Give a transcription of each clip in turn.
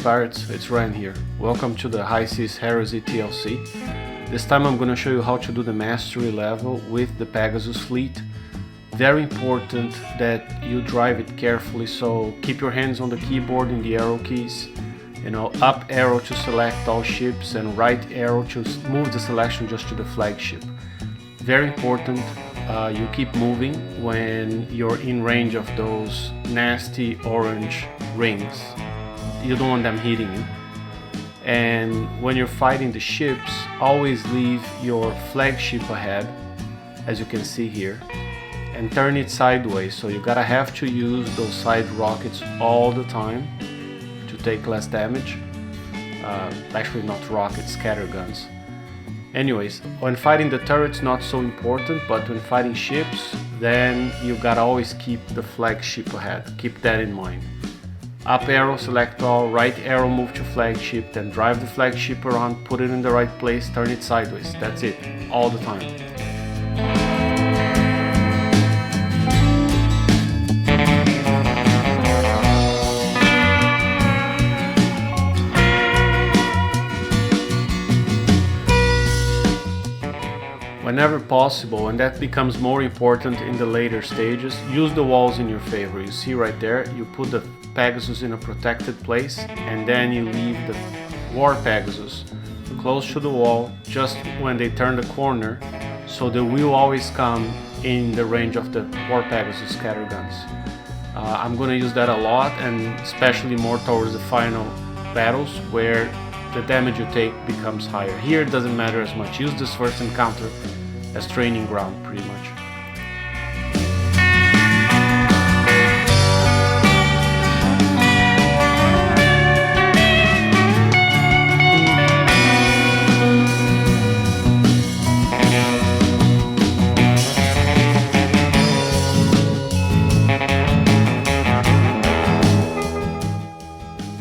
Pirates, it's Ryan here. Welcome to the High Seas Heresy TLC. This time I'm going to show you how to do the mastery level with the Pegasus fleet. Very important that you drive it carefully, so keep your hands on the keyboard and the arrow keys. Up arrow to select all ships and right arrow to move the selection just to the flagship. Very important, you keep moving when you're in range of those nasty orange rings. You don't want them hitting you. And when you're fighting the ships, always leave your flagship ahead, as you can see here, and turn it sideways. So you have to use those side rockets all the time to take less damage. Actually not rockets, scatter guns. Anyways, when fighting the turrets not so important, but when fighting ships, then you gotta always keep the flagship ahead. Keep that in mind. Up arrow, select all, right arrow, move to flagship, then drive the flagship around, put it in the right place, turn it sideways. That's it, all the time. Whenever possible, and that becomes more important in the later stages, use the walls in your favor. You see right there, you put the Pegasus in a protected place, and then you leave the War Pegasus close to the wall just when they turn the corner, so they will always come in the range of the War Pegasus scatter guns. I'm going to use that a lot, and especially more towards the final battles where the damage you take becomes higher. Here it doesn't matter as much. Use this first encounter as training ground pretty much.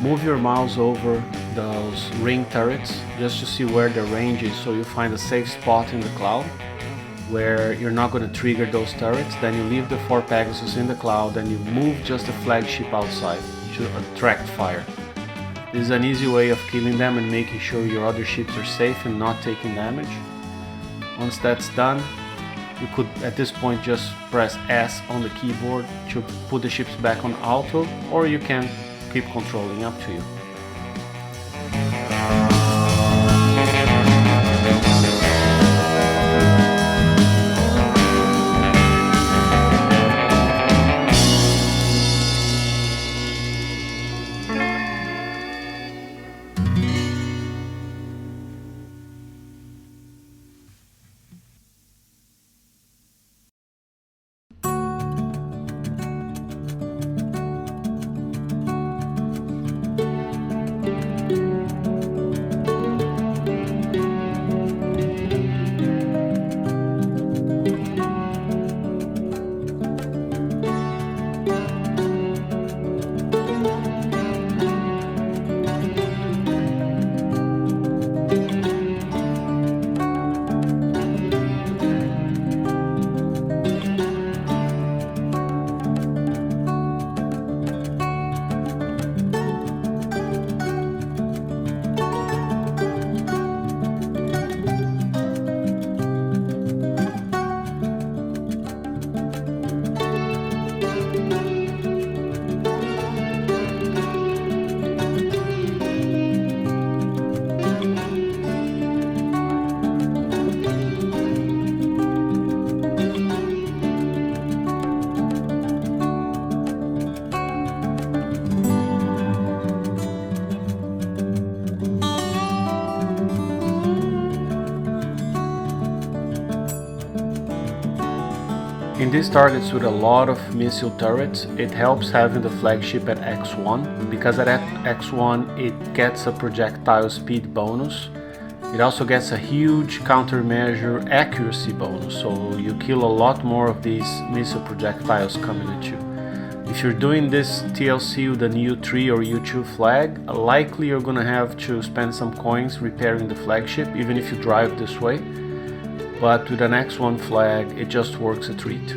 Move your mouse over those ring turrets just to see where the range is, so you find a safe spot in the cloud where you're not going to trigger those turrets. Then you leave the 4 Pegasus in the cloud and you move just the flagship outside to attract fire. This is an easy way of killing them and making sure your other ships are safe and not taking damage. Once that's done, you could at this point just press S on the keyboard to put the ships back on auto, or you can keep controlling, up to you. In these targets with a lot of missile turrets, it helps having the flagship at X1, because at X1 it gets a projectile speed bonus. It also gets a huge countermeasure accuracy bonus, so you kill a lot more of these missile projectiles coming at you. If you're doing this TLC with an U3 or U2 flag, likely you're gonna have to spend some coins repairing the flagship, even if you drive this way. But with an X1 flag, it just works a treat.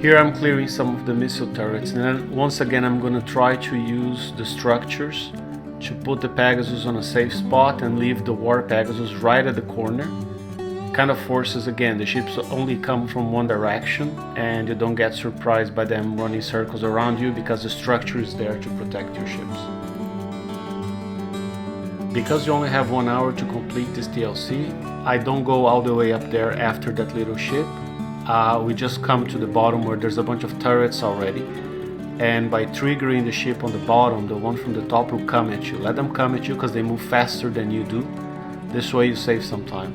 Here I'm clearing some of the missile turrets, and then once again I'm going to try to use the structures to put the Pegasus on a safe spot and leave the War Pegasus right at the corner. Kind of forces again the ships only come from one direction and you don't get surprised by them running circles around you because the structure is there to protect your ships. Because you only have 1 hour to complete this TLC, I don't go all the way up there after that little ship. We just come to the bottom where there's a bunch of turrets already, and by triggering the ship on the bottom, the one from the top will come at you. Let them come at you because they move faster than you do. This way you save some time.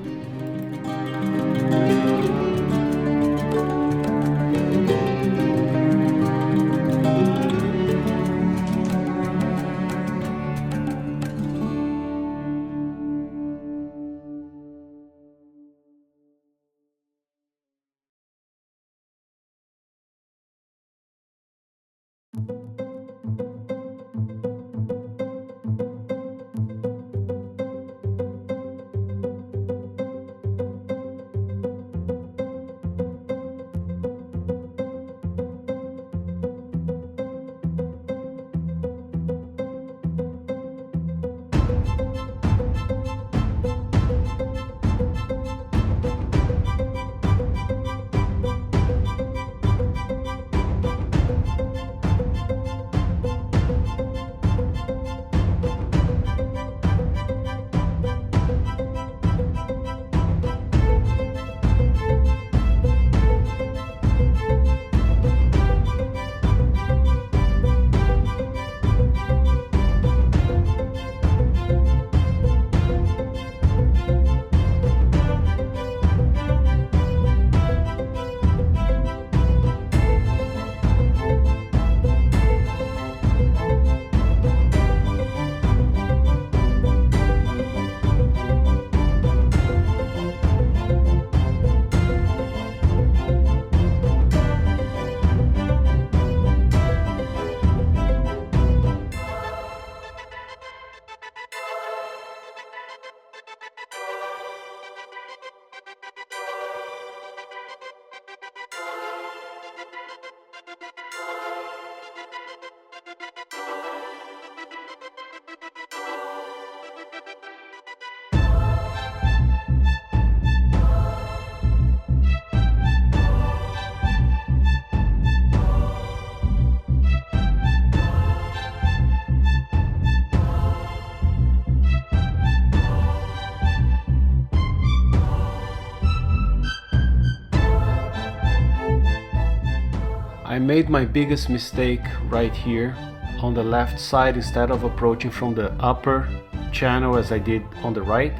I made my biggest mistake right here on the left side. Instead of approaching from the upper channel as I did on the right,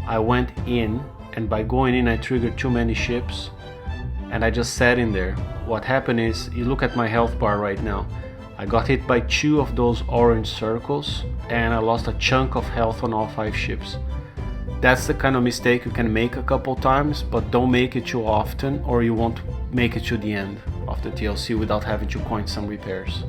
I went in, and by going in I triggered too many ships and I just sat in there. What happened is, you look at my health bar right now, I got hit by 2 of those orange circles and I lost a chunk of health on all 5 ships. That's the kind of mistake you can make a couple times, but don't make it too often or you won't make it to the end of the TLC without having to coin some repairs.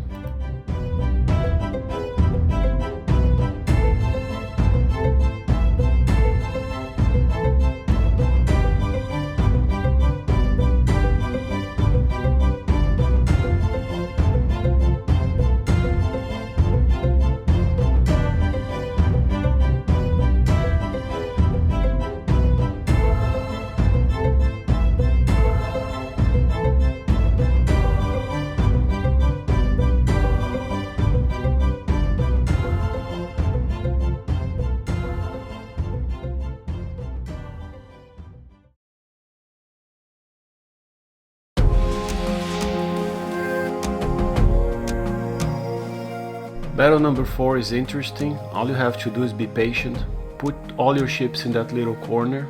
Battle number 4 is interesting. All you have to do is be patient, put all your ships in that little corner,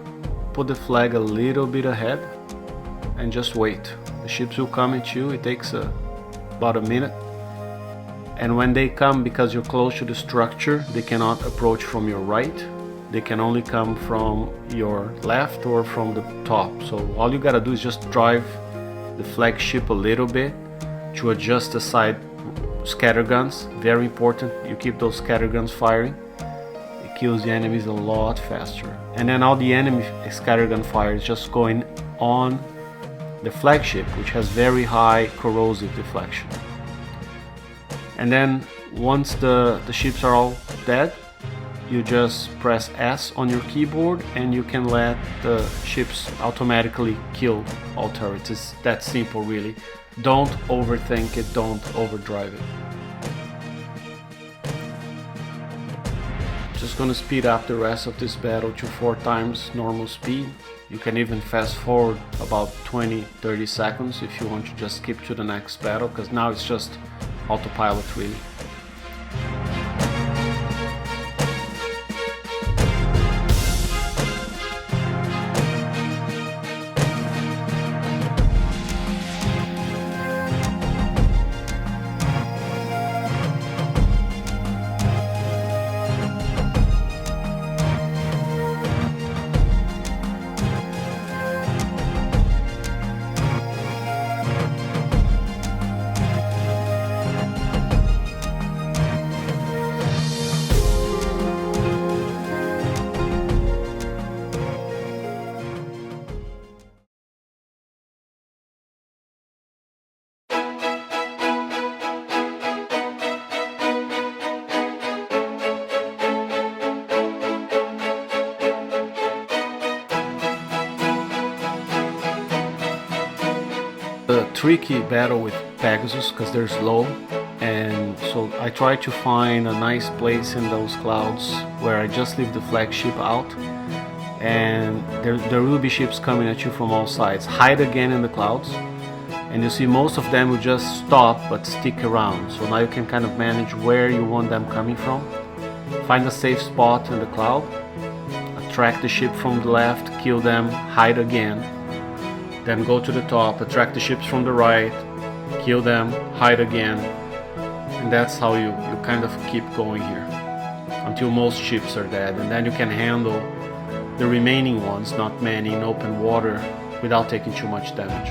put the flag a little bit ahead and just wait. The ships will come at you. It takes about a minute, and when they come, because you're close to the structure, they cannot approach from your right. They can only come from your left or from the top. So all you gotta do is just drive the flagship a little bit to adjust the side scatter guns. Very important, you keep those scatter guns firing. It kills the enemies a lot faster. And then all the enemy scatter gun fire is just going on the flagship, which has very high corrosive deflection. And then once the ships are all dead, you just press S on your keyboard and you can let the ships automatically kill all turrets. It's that simple, really. Don't overthink it, don't overdrive it. Just gonna speed up the rest of this battle to 4 times normal speed. You can even fast forward about 20-30 seconds if you want to just skip to the next battle, because now it's just autopilot, really. A tricky battle with Pegasus because they're slow, and so I try to find a nice place in those clouds where I just leave the flagship out, and there will be ships coming at you from all sides. Hide again in the clouds, and you see most of them will just stop but stick around, so now you can kind of manage where you want them coming from. Find a safe spot in the cloud, attract the ship from the left, kill them, hide again. Then go to the top, attract the ships from the right, kill them, hide again. And that's how you kind of keep going here until most ships are dead, and then you can handle the remaining ones, not many, in open water without taking too much damage.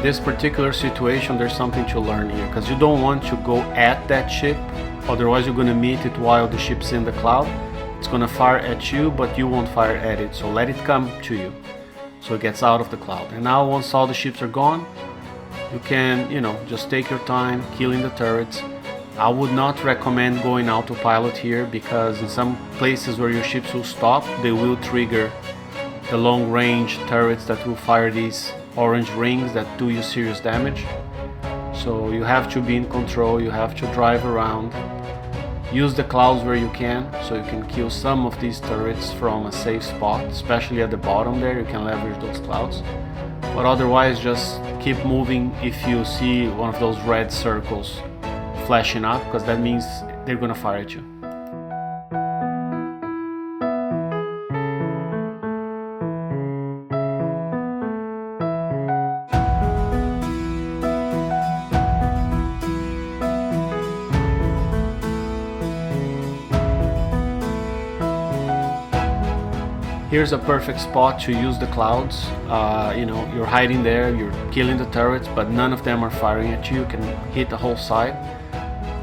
This particular situation, there's something to learn here, because you don't want to go at that ship, otherwise you're going to meet it while the ship's in the cloud. It's going to fire at you, but you won't fire at it, so let it come to you so it gets out of the cloud. And now once all the ships are gone, you can, just take your time killing the turrets. I would not recommend going autopilot here, because in some places where your ships will stop, they will trigger the long range turrets that will fire these orange rings that do you serious damage. So you have to be in control, you have to drive around, use the clouds where you can, so you can kill some of these turrets from a safe spot, especially at the bottom there. You can leverage those clouds, but otherwise just keep moving if you see one of those red circles flashing up, because that means they're gonna fire at you. Here's a perfect spot to use the clouds. You're hiding there, you're killing the turrets, but none of them are firing at you. You can hit the whole side.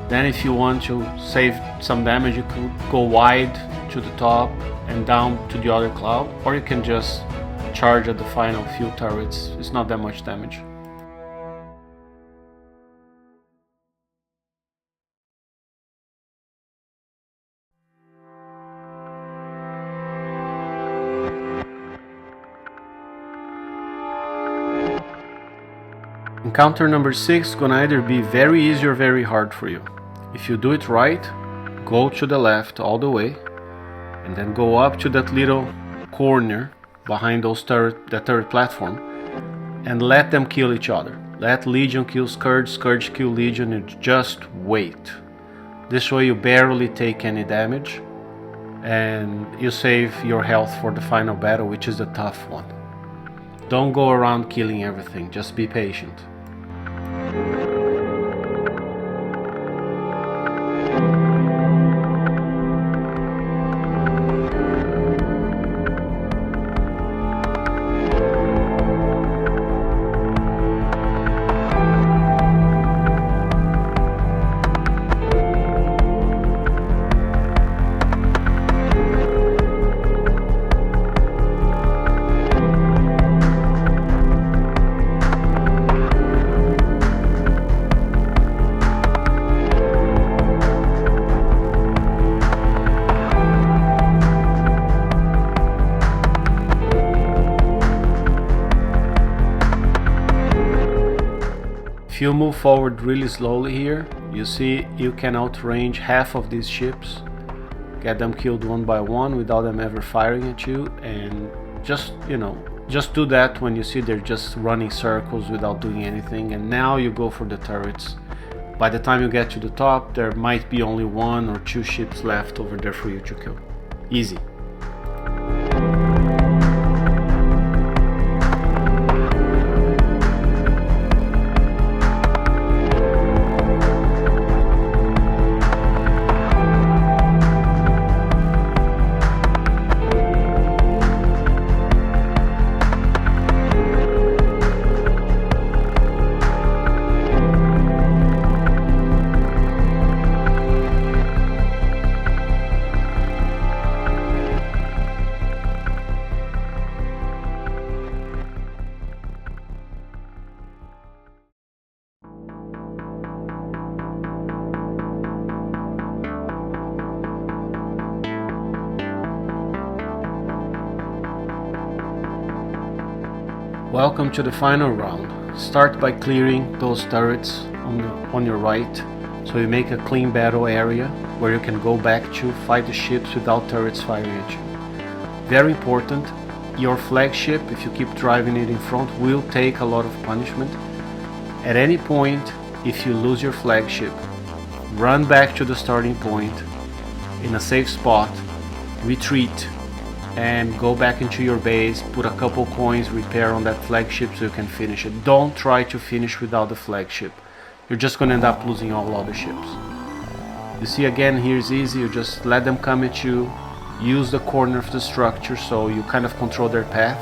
Then if you want to save some damage, you could go wide to the top and down to the other cloud, or you can just charge at the final few turrets. It's not that much damage. Encounter number 6 is gonna either be very easy or very hard for you. If you do it right, go to the left all the way, and then go up to that little corner behind the turret platform. and let them kill each other. Let Legion kill Scourge, Scourge kill Legion, and just wait. This way you barely take any damage and you save your health for the final battle, which is the tough one. Don't go around killing everything, just be patient. If you move forward really slowly here, you see you can outrange half of these ships, get them killed one by one without them ever firing at you, and just do that when you see they're just running circles without doing anything. And now you go for the turrets. By the time you get to the top, there might be only 1 or 2 ships left over there for you to kill. Easy. Welcome to the final round. Start by clearing those turrets on your right, so you make a clean battle area where you can go back to fight the ships without turrets firing at you. Very important, your flagship, if you keep driving it in front, will take a lot of punishment. At any point, if you lose your flagship, run back to the starting point in a safe spot, retreat, and go back into your base, put a couple coins, repair on that flagship so you can finish it. Don't try to finish without the flagship. You're just going to end up losing all other ships. You see, again, here's easy. You just let them come at you, use the corner of the structure so you kind of control their path.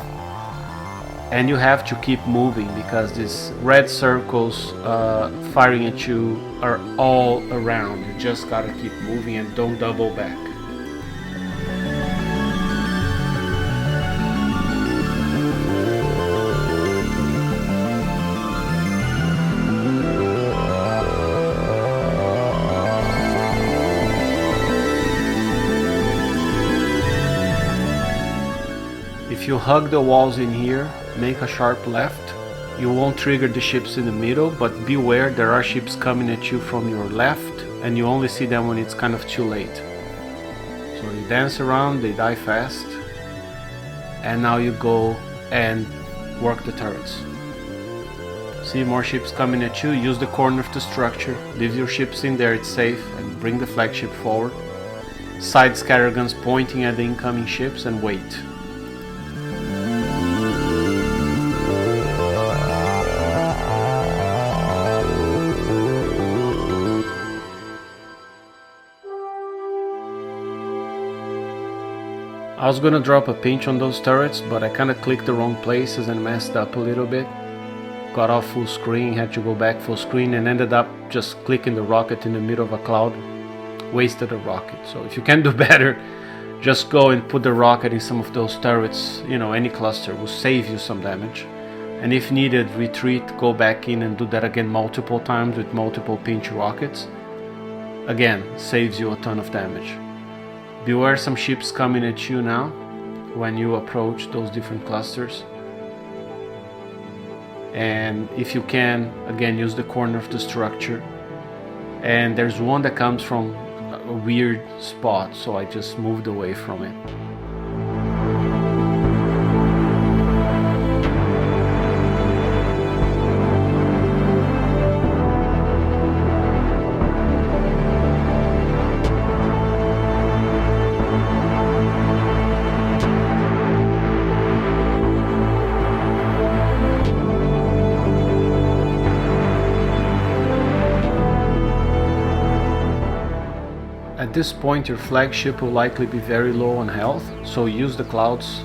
And you have to keep moving because these red circles firing at you are all around. You just gotta keep moving and don't double back. If you hug the walls in here, make a sharp left. You won't trigger the ships in the middle, but beware, there are ships coming at you from your left and you only see them when it's kind of too late. So you dance around, they die fast, and now you go and work the turrets. See more ships coming at you, use the corner of the structure, leave your ships in there, it's safe, and bring the flagship forward. Side scatterguns pointing at the incoming ships and wait. I was gonna drop a pinch on those turrets, but I kinda clicked the wrong places and messed up a little bit. Got off full screen, had to go back full screen, and ended up just clicking the rocket in the middle of a cloud. Wasted a rocket. So if you can do better, just go and put the rocket in some of those turrets. You know, any cluster will save you some damage. And if needed, retreat, go back in and do that again multiple times with multiple pinch rockets. Again, saves you a ton of damage. Beware some ships coming at you now when you approach those different clusters. And if you can, again, use the corner of the structure. And there's one that comes from a weird spot, so I just moved away from it. At this point your flagship will likely be very low on health, so use the clouds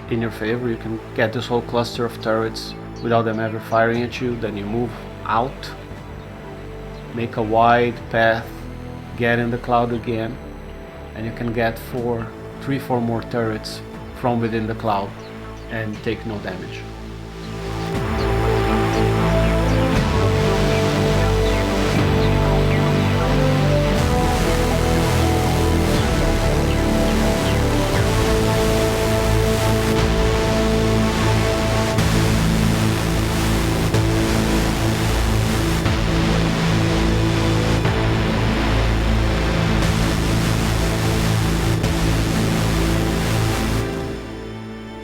in your favor. You can get this whole cluster of turrets without them ever firing at you. Then you move out, make a wide path, get in the cloud again, and you can get 3-4 more turrets from within the cloud and take no damage.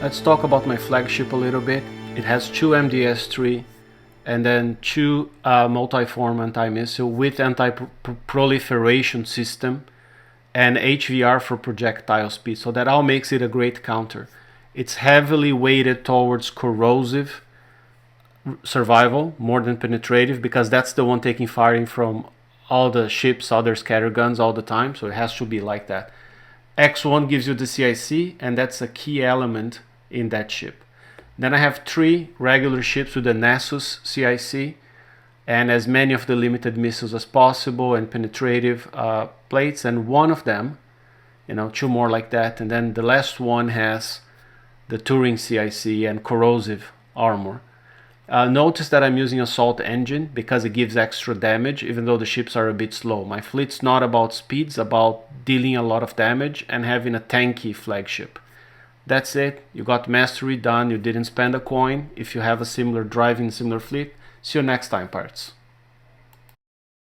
Let's talk about my flagship a little bit. It has 2 MDS-3 and then 2 multi-form anti-missile with anti-proliferation system and HVR for projectile speed, so that all makes it a great counter. It's heavily weighted towards corrosive survival more than penetrative, because that's the one taking firing from all the ships, other scatter guns all the time, so it has to be like that. X1 gives you the CIC, and that's a key element in that ship. Then I have 3 regular ships with the Nessus CIC and as many of the limited missiles as possible and penetrative plates, and one of them, 2 more like that, and then the last one has the Turing CIC and corrosive armor. Notice that I'm using assault engine because it gives extra damage even though the ships are a bit slow. My fleet's not about speed, it's about dealing a lot of damage and having a tanky flagship. That's it. You got mastery done. You didn't spend a coin. If you have a similar drive in similar fleet, see you next time, pirates.